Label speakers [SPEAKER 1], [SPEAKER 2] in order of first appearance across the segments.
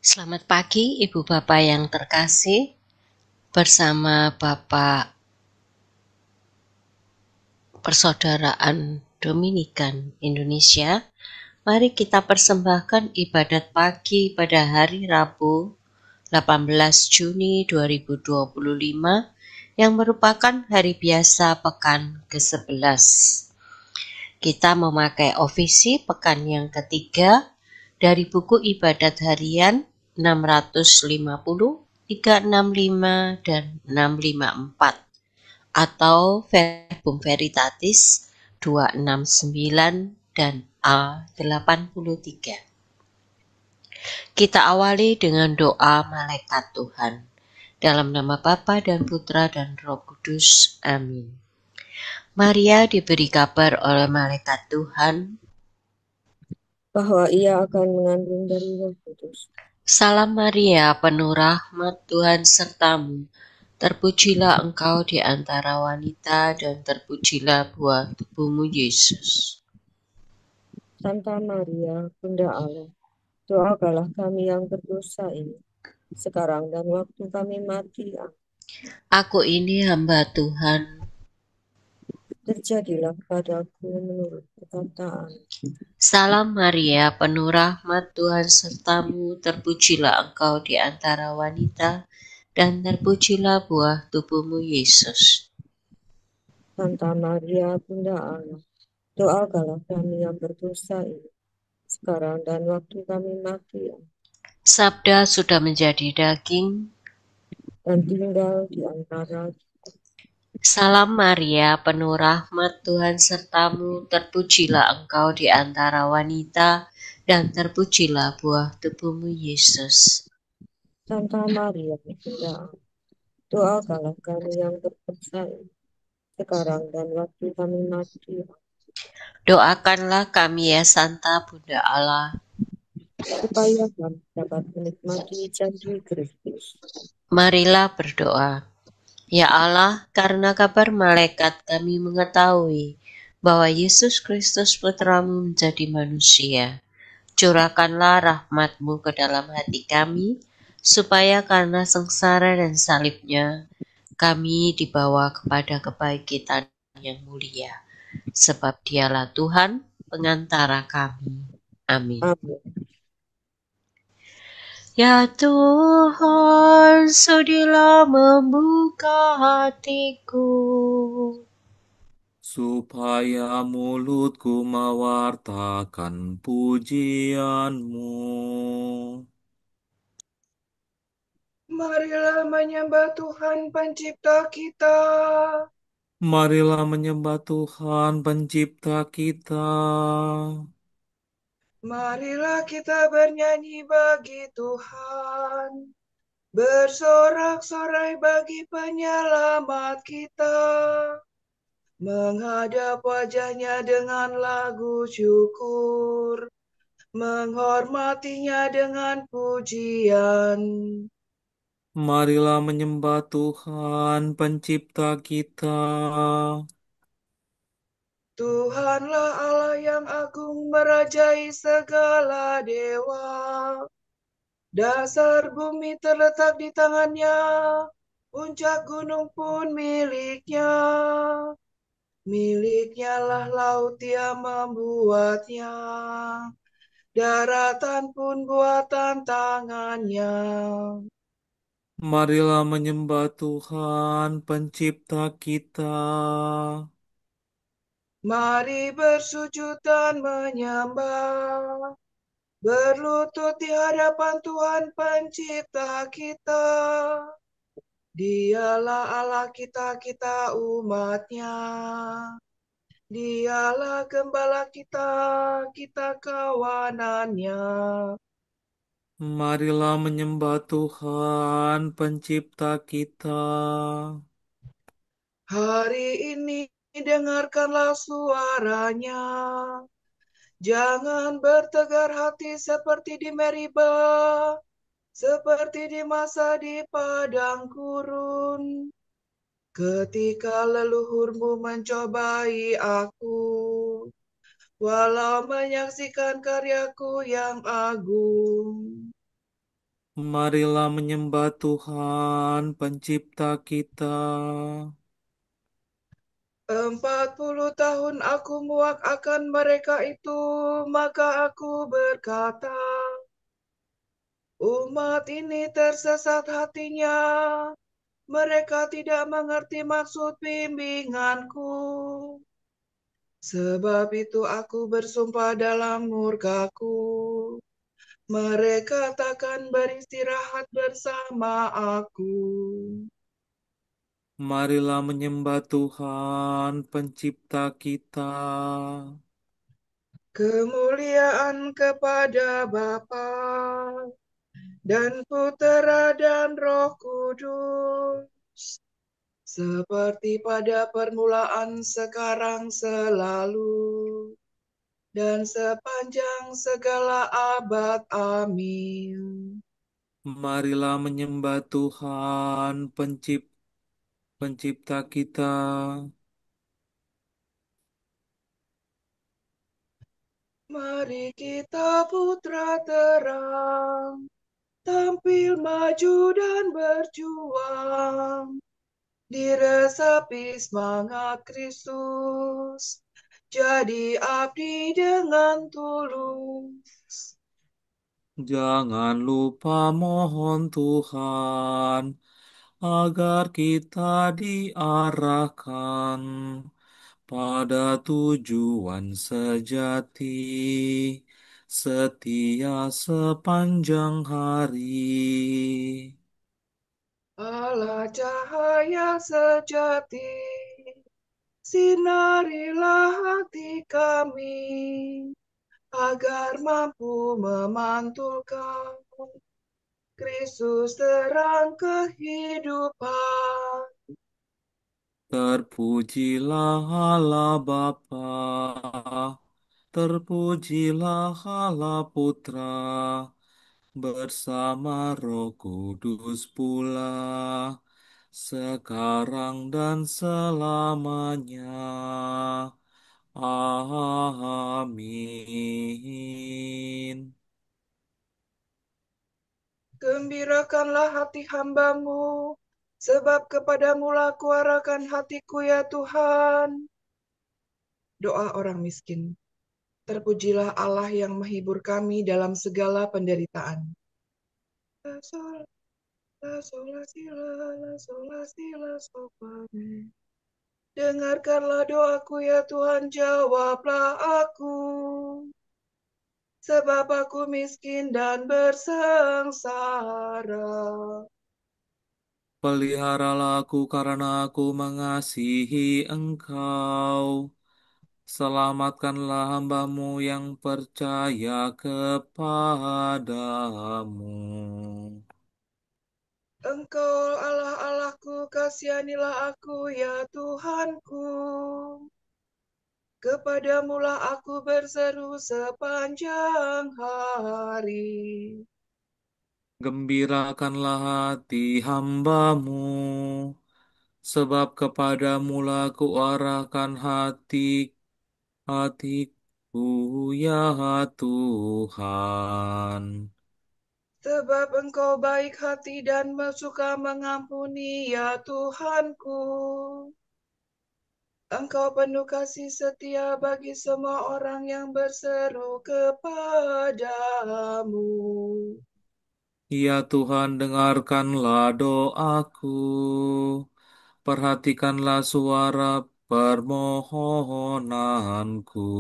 [SPEAKER 1] Selamat pagi Ibu Bapak yang terkasih, bersama Bapak Persaudaraan Dominikan Indonesia. Mari kita persembahkan ibadat pagi pada hari Rabu 18 Juni 2025 yang merupakan hari biasa pekan ke-11. Kita memakai ofisi pekan yang ketiga dari buku ibadat harian 650, 365, dan 654 atau Verbum Veritatis 269 dan A83. Kita awali dengan doa malaikat Tuhan. Dalam nama Bapa dan Putra dan Roh Kudus. Amin. Maria diberi kabar oleh malaikat Tuhan,
[SPEAKER 2] bahwa ia akan mengandung dari Roh Kudus.
[SPEAKER 1] Salam Maria, penuh rahmat Tuhan sertamu. Terpujilah engkau di antara wanita dan terpujilah buah tubuhmu Yesus.
[SPEAKER 2] Santa Maria, Bunda Allah, doakanlah kami yang berdosa ini, sekarang dan waktu kami mati. Amin.
[SPEAKER 1] Aku ini hamba Tuhan.
[SPEAKER 2] Terjadilah padaku menurut perkataan.
[SPEAKER 1] Salam Maria, penuh rahmat Tuhan sertamu. Terpujilah engkau di antara wanita dan terpujilah buah tubuhmu Yesus.
[SPEAKER 2] Santa Maria, Bunda Allah, doakanlah kami yang berdosa ini, sekarang dan waktu kami mati. Amin.
[SPEAKER 1] Sabda sudah menjadi daging.
[SPEAKER 2] Dan tinggal di antara
[SPEAKER 1] Salam Maria, penuh rahmat Tuhan sertamu, terpujilah engkau di antara wanita, dan terpujilah buah tubuhmu Yesus.
[SPEAKER 2] Santa Maria, Bunda Allah, doakanlah kami yang berdosa ini, sekarang dan waktu kami mati. Amin.
[SPEAKER 1] Doakanlah kami ya Santa Bunda Allah.
[SPEAKER 2] Supaya kami dapat menikmati janji Kristus.
[SPEAKER 1] Marilah berdoa. Ya Allah, karena kabar malaikat kami mengetahui bahwa Yesus Kristus Putramu menjadi manusia. Curahkanlah rahmat-Mu ke dalam hati kami, supaya karena sengsara dan salibnya, kami dibawa kepada kebangkitan yang mulia. Sebab Dialah Tuhan, pengantara kami. Amin.
[SPEAKER 2] Amin.
[SPEAKER 1] Ya Tuhan, sudilah membuka hatiku,
[SPEAKER 3] supaya mulutku mewartakan pujian-Mu.
[SPEAKER 4] Marilah menyembah Tuhan pencipta kita.
[SPEAKER 3] Marilah menyembah Tuhan pencipta kita.
[SPEAKER 4] Marilah kita bernyanyi bagi Tuhan. Bersorak-sorai bagi penyelamat kita. Menghadap wajahnya dengan lagu syukur. Menghormatinya dengan pujian.
[SPEAKER 3] Marilah menyembah Tuhan pencipta kita.
[SPEAKER 4] Tuhanlah Allah yang agung merajai segala dewa. Dasar bumi terletak di tangannya, puncak gunung pun miliknya. Miliknya lah laut dia membuatnya, daratan pun buatan tangannya.
[SPEAKER 3] Marilah menyembah Tuhan pencipta kita.
[SPEAKER 4] Mari bersujud dan menyembah, berlutut di hadapan Tuhan pencipta kita. Dialah Allah kita, kita umatnya. Dialah gembala kita, kita kawanannya.
[SPEAKER 3] Marilah menyembah Tuhan pencipta kita.
[SPEAKER 4] Hari ini dengarkanlah suaranya. Jangan bertegar hati seperti di Meriba, seperti di masa di padang gurun. Ketika leluhurmu mencobai aku, walau menyaksikan karyaku yang agung.
[SPEAKER 3] Marilah menyembah Tuhan, Pencipta kita.
[SPEAKER 4] 40 tahun aku muak akan mereka itu, maka aku berkata, umat ini tersesat hatinya, mereka tidak mengerti maksud bimbinganku. Sebab itu aku bersumpah dalam murkaku, mereka takkan beristirahat bersama aku.
[SPEAKER 3] Marilah menyembah Tuhan, Pencipta kita.
[SPEAKER 4] Kemuliaan kepada Bapa dan Putera dan Roh Kudus, seperti pada permulaan, sekarang, selalu, dan sepanjang segala abad. Amin.
[SPEAKER 3] Marilah menyembah Tuhan, Pencipta kita.
[SPEAKER 4] Mari kita putra terang, tampil maju dan berjuang, diresapi semangat Kristus, jadi abdi dengan tulus.
[SPEAKER 3] Jangan lupa mohon Tuhan agar kita diarahkan pada tujuan sejati, setia sepanjang hari.
[SPEAKER 4] Allah cahaya sejati, sinarilah hati kami, agar mampu memantulkan Kristus terang kehidupan.
[SPEAKER 3] Terpujilah Allah Bapa, terpujilah Allah Putra, bersama Roh Kudus pula, sekarang dan selamanya. Amin.
[SPEAKER 4] Gembirakanlah hati hambamu, sebab kepadamu lah kuarahkan hatiku ya Tuhan. Doa orang miskin. Terpujilah Allah yang menghibur kami dalam segala penderitaan. La sol, la sol, la si, la sol, la si, la sol, fa, mi. Dengarkanlah doaku ya Tuhan, jawablah aku. Sebab aku miskin dan bersengsara.
[SPEAKER 3] Peliharalah aku karena aku mengasihi Engkau. Selamatkanlah hambamu yang percaya kepadamu.
[SPEAKER 4] Engkau Allah Allahku, kasihanilah aku ya Tuhanku. Kepadamulah aku berseru sepanjang hari.
[SPEAKER 3] Gembirakanlah hati hambamu, sebab kepadamulah kuarahkan hatiku ya Tuhan.
[SPEAKER 4] Sebab engkau baik hati dan suka mengampuni ya Tuhanku. Engkau penuh kasih setia bagi semua orang yang berseru kepadamu.
[SPEAKER 3] Ya Tuhan, dengarkanlah doaku. Perhatikanlah suara permohonanku.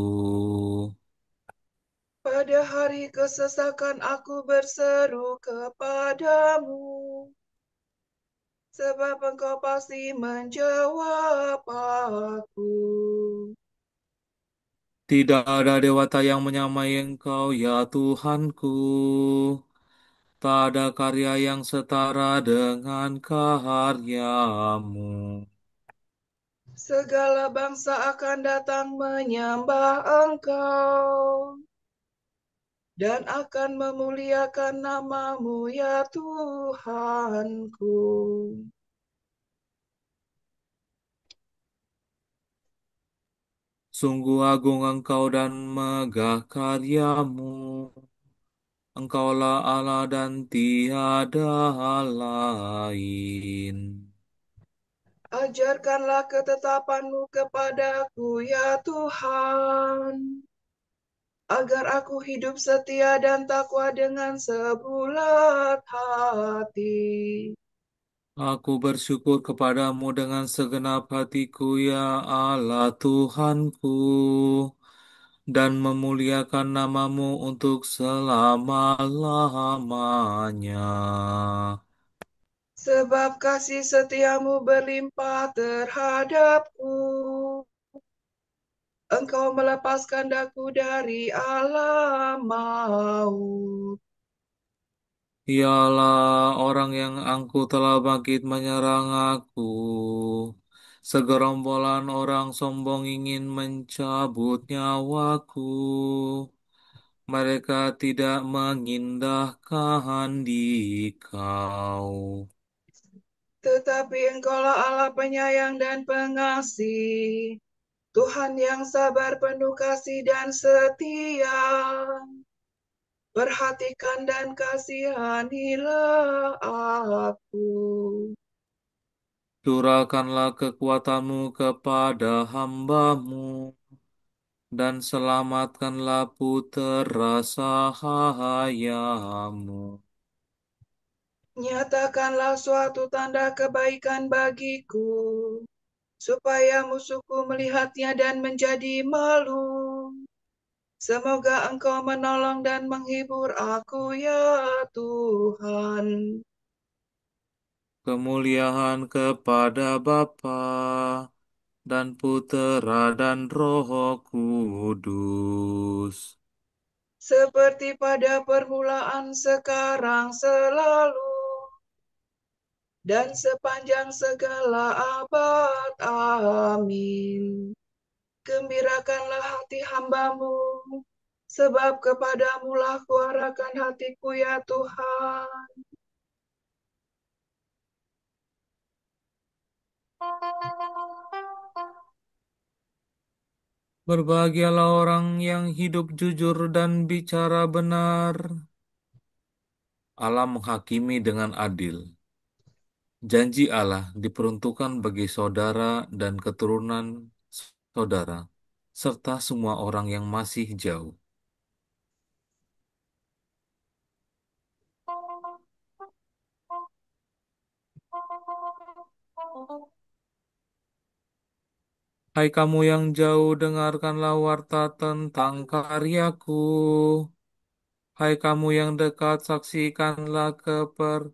[SPEAKER 4] Pada hari kesesakan aku berseru kepadamu. Sebab engkau pasti menjawab aku.
[SPEAKER 3] Tidak ada dewata yang menyamai Engkau, ya Tuhanku. Tak ada karya yang setara dengan karyamu.
[SPEAKER 4] Segala bangsa akan datang menyembah engkau. Dan akan memuliakan namamu ya Tuhanku.
[SPEAKER 3] Sungguh agung Engkau dan megah karyamu. Engkaulah Allah dan tiada lain.
[SPEAKER 4] Ajarkanlah ketetapan-Mu kepadaku, ya Tuhan, agar aku hidup setia dan takwa dengan sebulat hati.
[SPEAKER 3] Aku bersyukur kepadamu dengan segenap hatiku, ya Allah Tuhanku, dan memuliakan namamu untuk selama-lamanya.
[SPEAKER 4] Sebab kasih setiamu berlimpah terhadapku. Engkau melepaskan daku dari alam maut.
[SPEAKER 3] Ialah orang yang angkuh telah bangkit menyerang aku. Segerombolan orang sombong ingin mencabut nyawaku. Mereka tidak mengindahkan dikau.
[SPEAKER 4] Tetapi Engkaulah Allah penyayang dan pengasih, Tuhan yang sabar, penuh kasih dan setia. Perhatikan dan kasihanilah aku.
[SPEAKER 3] Curahkanlah kekuatanmu kepada hambamu, dan selamatkanlah putera sahayamu.
[SPEAKER 4] Nyatakanlah suatu tanda kebaikan bagiku, supaya musuhku melihatnya dan menjadi malu. Semoga Engkau menolong dan menghibur aku, ya Tuhan.
[SPEAKER 3] Kemuliaan kepada Bapa dan Putera dan Roh Kudus.
[SPEAKER 4] Seperti pada permulaan, sekarang, selalu, dan sepanjang segala abad. Amin. Gembirakanlah hati hambamu, sebab kepadamulah kuarahkan hatiku, ya Tuhan.
[SPEAKER 3] Berbahagialah orang yang hidup jujur dan bicara benar. Allah menghakimi dengan adil. Janji Allah diperuntukkan bagi saudara dan keturunan saudara, serta semua orang yang masih jauh. Hai kamu yang jauh, dengarkanlah warta tentang karyaku. Hai kamu yang dekat, saksikanlah ke-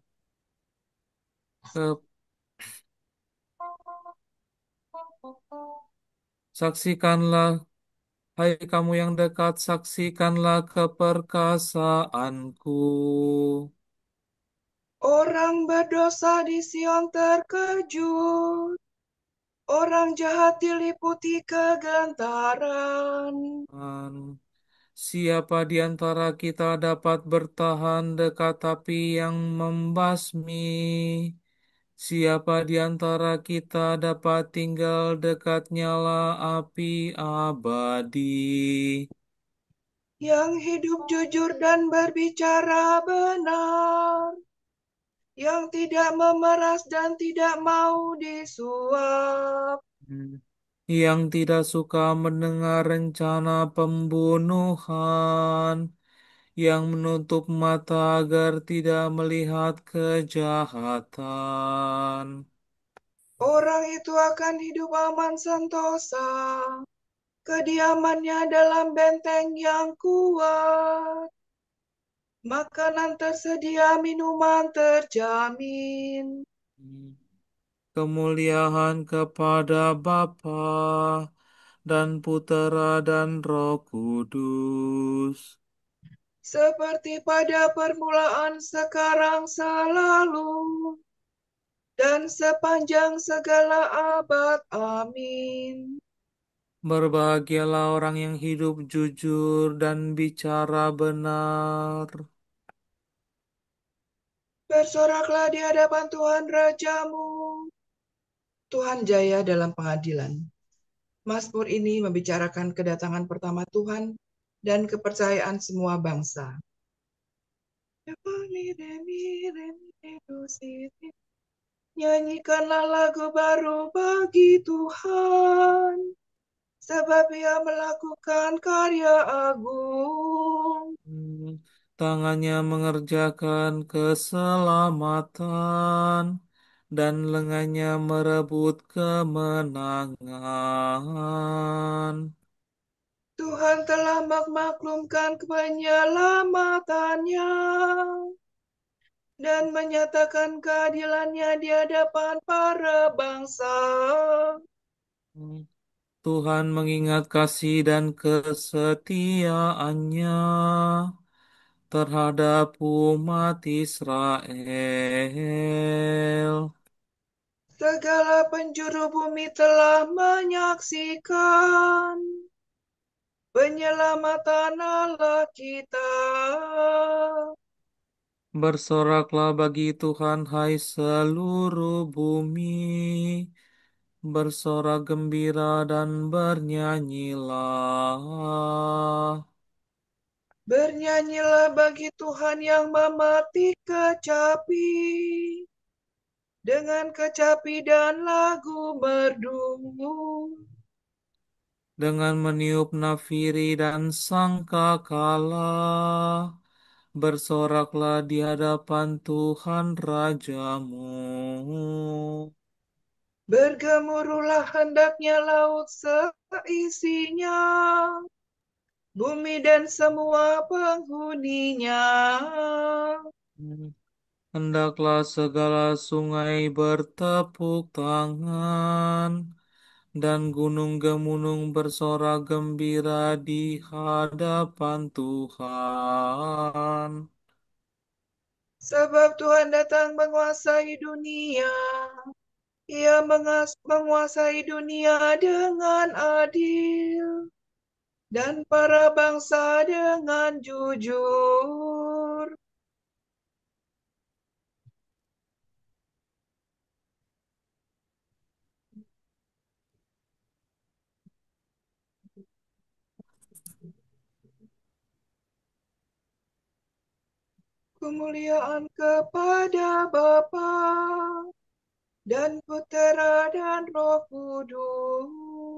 [SPEAKER 3] saksikanlah. Hai kamu yang dekat, saksikanlah keperkasaanku.
[SPEAKER 4] Orang berdosa di Sion terkejut, orang jahat diliputi kegentaran.
[SPEAKER 3] Tuhan, siapa di antara kita dapat bertahan dekat api yang membasmi? Siapa di antara kita dapat tinggal dekat nyala api abadi?
[SPEAKER 4] Yang hidup jujur dan berbicara benar, yang tidak memeras dan tidak mau disuap,
[SPEAKER 3] Yang tidak suka mendengar rencana pembunuhan, yang menutup mata agar tidak melihat kejahatan.
[SPEAKER 4] orang itu akan hidup aman sentosa. Kediamannya dalam benteng yang kuat. Makanan tersedia, minuman terjamin.
[SPEAKER 3] Kemuliaan kepada Bapa dan Putera dan Roh Kudus.
[SPEAKER 4] Seperti pada permulaan, sekarang, selalu, dan sepanjang segala abad. Amin.
[SPEAKER 3] Berbahagialah orang yang hidup jujur dan bicara benar.
[SPEAKER 4] Bersoraklah di hadapan Tuhan Rajamu. Tuhan jaya dalam pengadilan. Mazmur ini membicarakan kedatangan pertama Tuhan dan kepercayaan semua bangsa. Nyanyikanlah lagu baru bagi Tuhan, sebab Ia melakukan karya agung.
[SPEAKER 3] Tangannya mengerjakan keselamatan dan lengannya merebut kemenangan.
[SPEAKER 4] Tuhan telah memaklumkan penyelamatannya dan menyatakan keadilannya di hadapan para bangsa.
[SPEAKER 3] Tuhan mengingat kasih dan kesetiaannya terhadap umat Israel.
[SPEAKER 4] Segala penjuru bumi telah menyaksikan penyelamatan Allah kita.
[SPEAKER 3] Bersoraklah bagi Tuhan, hai seluruh bumi. Bersorak gembira dan bernyanyilah.
[SPEAKER 4] Bernyanyilah bagi Tuhan yang memetik kecapi dengan kecapi dan lagu merdu.
[SPEAKER 3] Dengan meniup nafiri dan sangkakala, bersoraklah di hadapan Tuhan Rajamu.
[SPEAKER 4] Bergemuruhlah hendaknya laut seisinya, bumi dan semua penghuninya.
[SPEAKER 3] Hendaklah segala sungai bertepuk tangan, dan gunung-gunung bersorak gembira di hadapan Tuhan.
[SPEAKER 4] Sebab Tuhan datang menguasai dunia. Ia menguasai dunia dengan adil dan para bangsa dengan jujur. Kemuliaan kepada Bapa dan Putera dan Roh Kudus.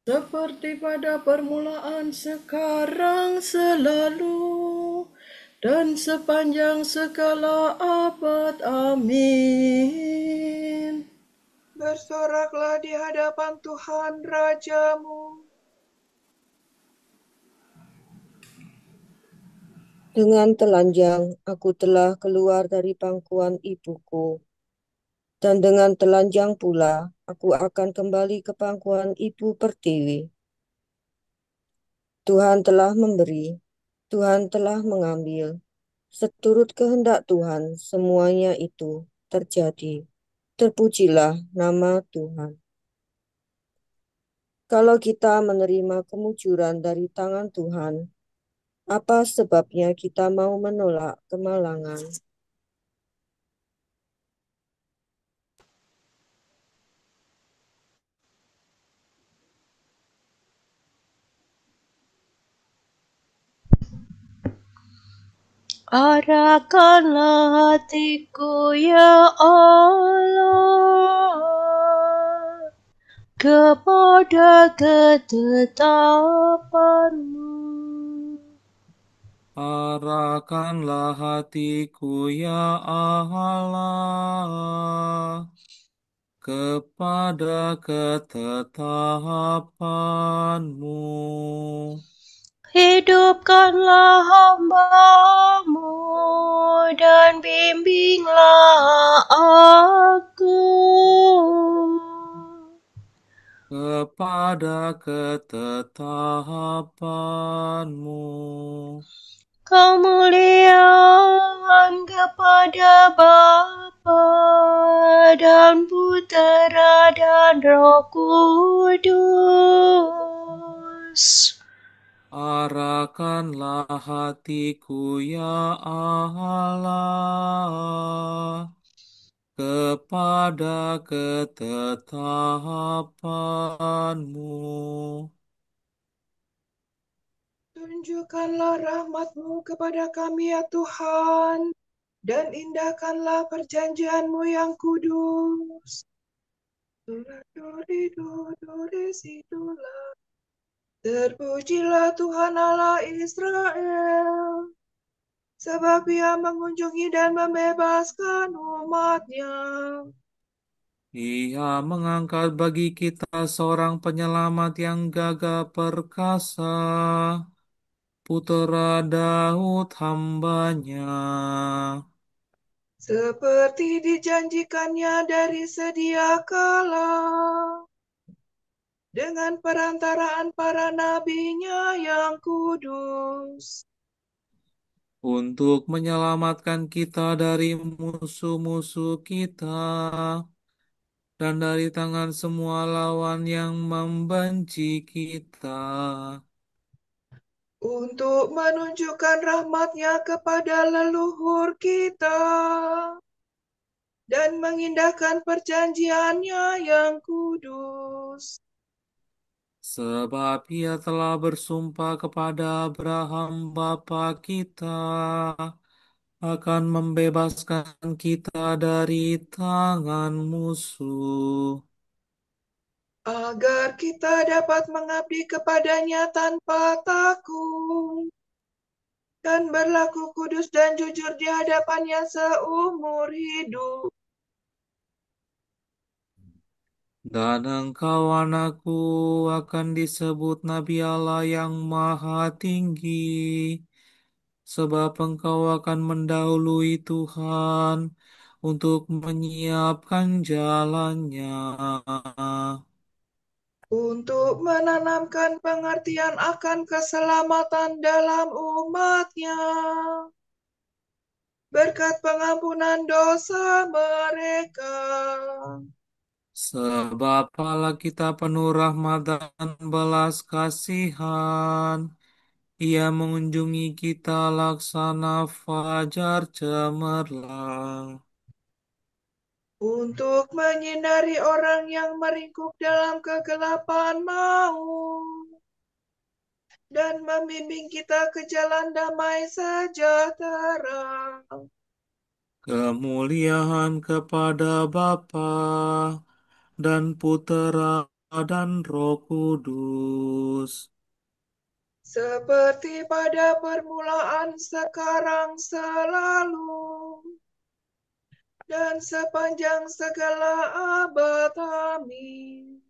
[SPEAKER 2] Seperti pada permulaan, sekarang, selalu, dan sepanjang segala abad. Amin.
[SPEAKER 4] Bersoraklah di hadapan Tuhan Rajamu.
[SPEAKER 2] Dengan telanjang aku telah keluar dari pangkuan ibuku, dan dengan telanjang pula aku akan kembali ke pangkuan ibu pertiwi. Tuhan telah memberi, Tuhan telah mengambil, seturut kehendak Tuhan semuanya itu terjadi. Terpujilah nama Tuhan. Kalau kita menerima kemujuran dari tangan Tuhan, apa sebabnya kita mau menolak kemalangan?
[SPEAKER 1] Arahkanlah hatiku ya Allah kepada ketetapan-Mu.
[SPEAKER 3] Arahkanlah hatiku ya Allah kepada ketetapan-Mu.
[SPEAKER 1] Hidupkanlah hamba-Mu dan bimbinglah aku
[SPEAKER 3] Kepada ketetapan-Mu.
[SPEAKER 1] kemuliaan kepada Bapa dan Putera dan Roh Kudus.
[SPEAKER 3] Arahkanlah hatiku ya Allah kepada ketetapan-Mu.
[SPEAKER 4] Tunjukkanlah rahmat-Mu kepada kami ya Tuhan, dan indahkanlah perjanjian-Mu yang kudus. Terpujilah Tuhan Allah Israel, sebab Ia mengunjungi dan membebaskan umat-Nya.
[SPEAKER 3] Ia mengangkat bagi kita seorang penyelamat yang gagah perkasa, Putera Daud hamba-Nya.
[SPEAKER 4] Seperti dijanjikannya dari sedia kala, dengan perantaraan para nabi-Nya yang kudus,
[SPEAKER 3] Untuk menyelamatkan kita dari musuh-musuh kita dan dari tangan semua lawan yang membenci kita,
[SPEAKER 4] untuk menunjukkan rahmat-Nya kepada leluhur kita, dan mengindahkan perjanjian-Nya yang kudus.
[SPEAKER 3] sebab Ia telah bersumpah kepada Abraham bapa kita akan membebaskan kita dari tangan musuh,
[SPEAKER 4] Agar kita dapat mengabdi kepada-Nya tanpa takut, dan berlaku kudus dan jujur di hadapan-Nya seumur hidup.
[SPEAKER 3] dan engkau anakku akan disebut Nabi Allah yang Maha Tinggi, sebab engkau akan mendahului Tuhan untuk menyiapkan jalannya,
[SPEAKER 4] Untuk menanamkan pengertian akan keselamatan dalam umat-Nya, berkat pengampunan dosa mereka.
[SPEAKER 3] sebab Allah kita penuh rahmat dan belas kasihan. Ia mengunjungi kita laksana fajar cemerlang.
[SPEAKER 4] Untuk menyinari orang yang meringkuk dalam kegelapan maut, dan membimbing kita ke jalan damai sejahtera.
[SPEAKER 3] Kemuliaan kepada Bapa dan Putera dan Roh Kudus,
[SPEAKER 4] Seperti pada permulaan, sekarang, selalu, dan sepanjang segala abad. Amin.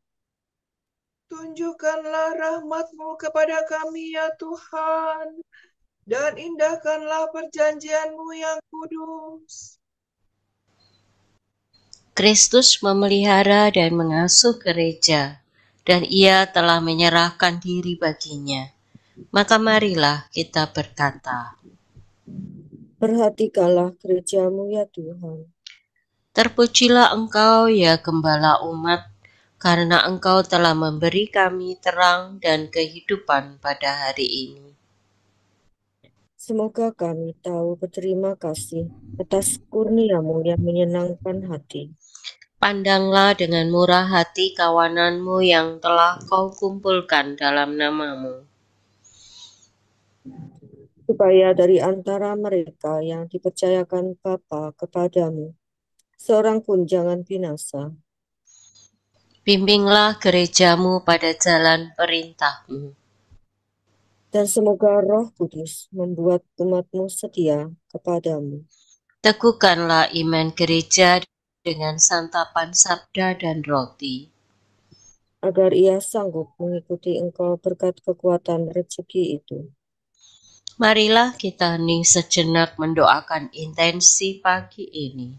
[SPEAKER 4] Tunjukkanlah rahmat-Mu kepada kami ya Tuhan, dan indahkanlah perjanjian-Mu yang kudus.
[SPEAKER 1] Kristus memelihara dan mengasuh gereja, dan Ia telah menyerahkan diri baginya. Maka marilah kita berkata,
[SPEAKER 2] Perhatikanlah gereja-Mu ya Tuhan.
[SPEAKER 1] terpujilah Engkau ya Gembala umat, karena Engkau telah memberi kami terang dan kehidupan pada hari ini.
[SPEAKER 2] Semoga kami tahu berterima kasih atas kurnia-Mu yang menyenangkan hati.
[SPEAKER 1] Pandanglah dengan murah hati kawanan-Mu yang telah Kau kumpulkan dalam nama-Mu,
[SPEAKER 2] Supaya dari antara mereka yang dipercayakan Bapa kepadamu, seorang pun jangan binasa.
[SPEAKER 1] bimbinglah gereja-Mu pada jalan perintah-Mu.
[SPEAKER 2] Dan semoga Roh Kudus membuat umat-Mu setia kepadamu.
[SPEAKER 1] Teguhkanlah iman gereja dengan santapan sabda dan roti,
[SPEAKER 2] Agar ia sanggup mengikuti Engkau berkat kekuatan rezeki itu.
[SPEAKER 1] marilah kita hening sejenak mendoakan intensi pagi ini.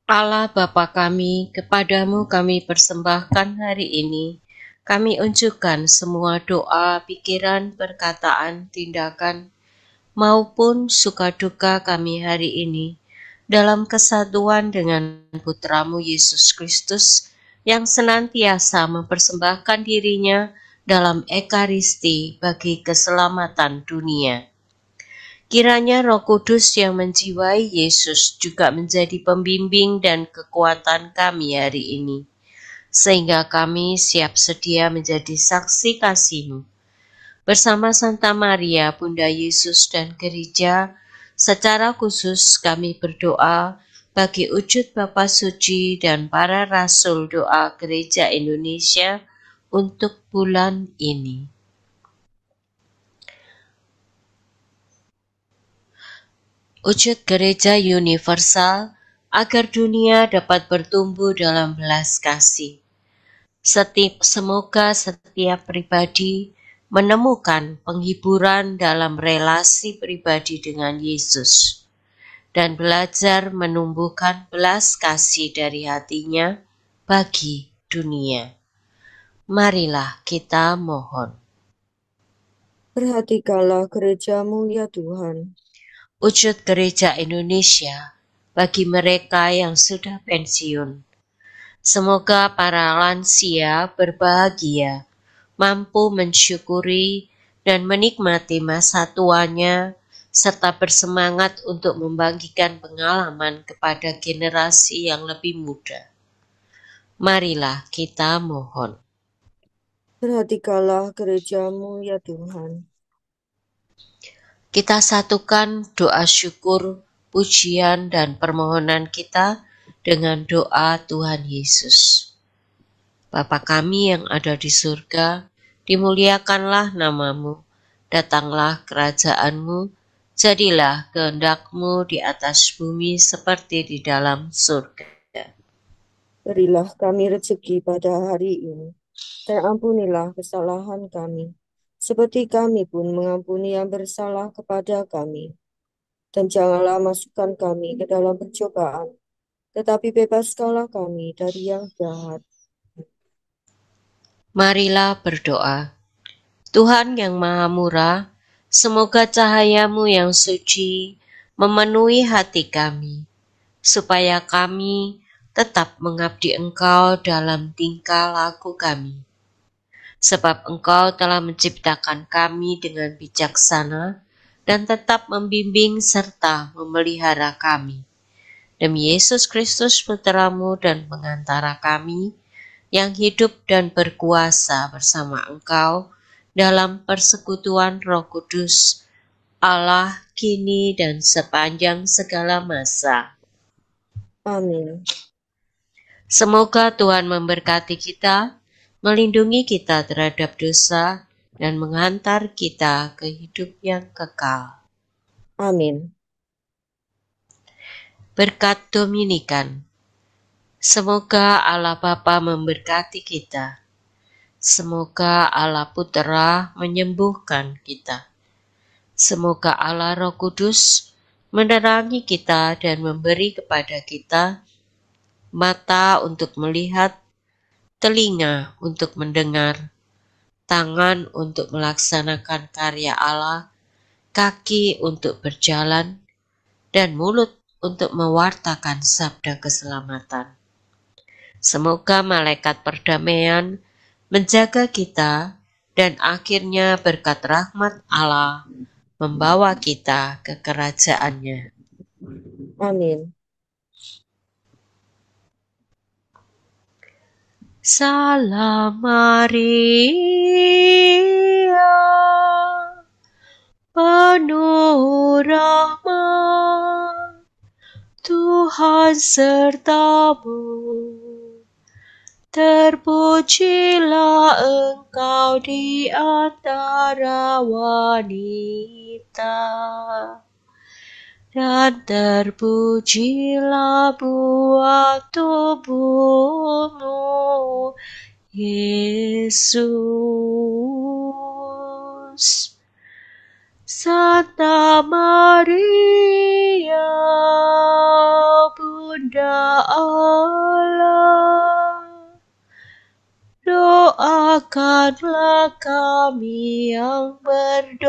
[SPEAKER 1] Allah Bapa kami, kepadamu kami persembahkan hari ini. Kami unjukkan semua doa, pikiran, perkataan, tindakan, maupun suka duka kami hari ini, dalam kesatuan dengan Putramu Yesus Kristus, yang senantiasa mempersembahkan dirinya dalam Ekaristi bagi keselamatan dunia. Kiranya Roh Kudus yang menjiwai Yesus juga menjadi pembimbing dan kekuatan kami hari ini, sehingga kami siap sedia menjadi saksi kasih-Mu. Bersama Santa Maria, Bunda Yesus dan Gereja, secara khusus kami berdoa bagi wujud Bapa Suci dan para Rasul doa Gereja Indonesia untuk bulan ini. Wujud Gereja Universal agar dunia dapat bertumbuh dalam belas kasih. Semoga setiap pribadi menemukan penghiburan dalam relasi pribadi dengan Yesus dan belajar menumbuhkan belas kasih dari hatinya bagi dunia. Marilah kita mohon.
[SPEAKER 2] Perhatikanlah gerejamu ya Tuhan.
[SPEAKER 1] Wujud Gereja Indonesia bagi mereka yang sudah pensiun. Semoga para lansia berbahagia, mampu mensyukuri dan menikmati masa tuanya, serta bersemangat untuk membagikan pengalaman kepada generasi yang lebih muda. Marilah kita mohon.
[SPEAKER 2] Perhatikanlah gerejamu ya Tuhan.
[SPEAKER 1] Kita satukan doa syukur, pujian, dan permohonan kita dengan doa Tuhan Yesus. Bapa kami yang ada di surga, dimuliakanlah namamu, datanglah kerajaan-Mu, jadilah kehendak-Mu di atas bumi seperti di dalam surga.
[SPEAKER 2] Berilah kami rezeki pada hari ini, dan ampunilah kesalahan kami, seperti kami pun mengampuni yang bersalah kepada kami. Dan janganlah masukkan kami ke dalam pencobaan, tetapi bebaskanlah kami dari yang jahat.
[SPEAKER 1] Marilah berdoa. Tuhan yang Maha Murah, semoga cahaya-Mu yang suci memenuhi hati kami, supaya kami tetap mengabdi Engkau dalam tingkah laku kami. Sebab Engkau telah menciptakan kami dengan bijaksana dan tetap membimbing serta memelihara kami. Demi Yesus Kristus Putra-Mu dan pengantara kami, yang hidup dan berkuasa bersama Engkau dalam persekutuan Roh Kudus, Allah kini dan sepanjang segala masa.
[SPEAKER 2] Amin.
[SPEAKER 1] Semoga Tuhan memberkati kita, melindungi kita terhadap dosa, dan menghantar kita ke hidup yang kekal.
[SPEAKER 2] Amin.
[SPEAKER 1] Berkat Dominikan. Semoga Allah Bapa memberkati kita. Semoga Allah Putra menyembuhkan kita. Semoga Allah Roh Kudus menerangi kita dan memberi kepada kita mata untuk melihat, telinga untuk mendengar, tangan untuk melaksanakan karya Allah, kaki untuk berjalan, dan mulut untuk mewartakan sabda keselamatan. Semoga malaikat perdamaian menjaga kita dan akhirnya berkat rahmat Allah membawa kita ke kerajaannya.
[SPEAKER 2] Amin.
[SPEAKER 1] Salam Maria, penuh rahmat, Tuhan sertamu. Terpujilah engkau di antara wanita, dan terpujilah buah tubuhmu, Yesus. Santa Maria, Bunda Allah, doakanlah kami yang berdosa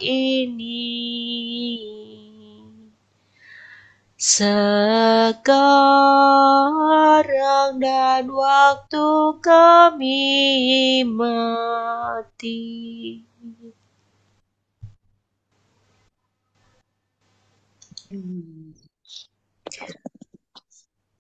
[SPEAKER 1] ini, sekarang dan waktu kami mati.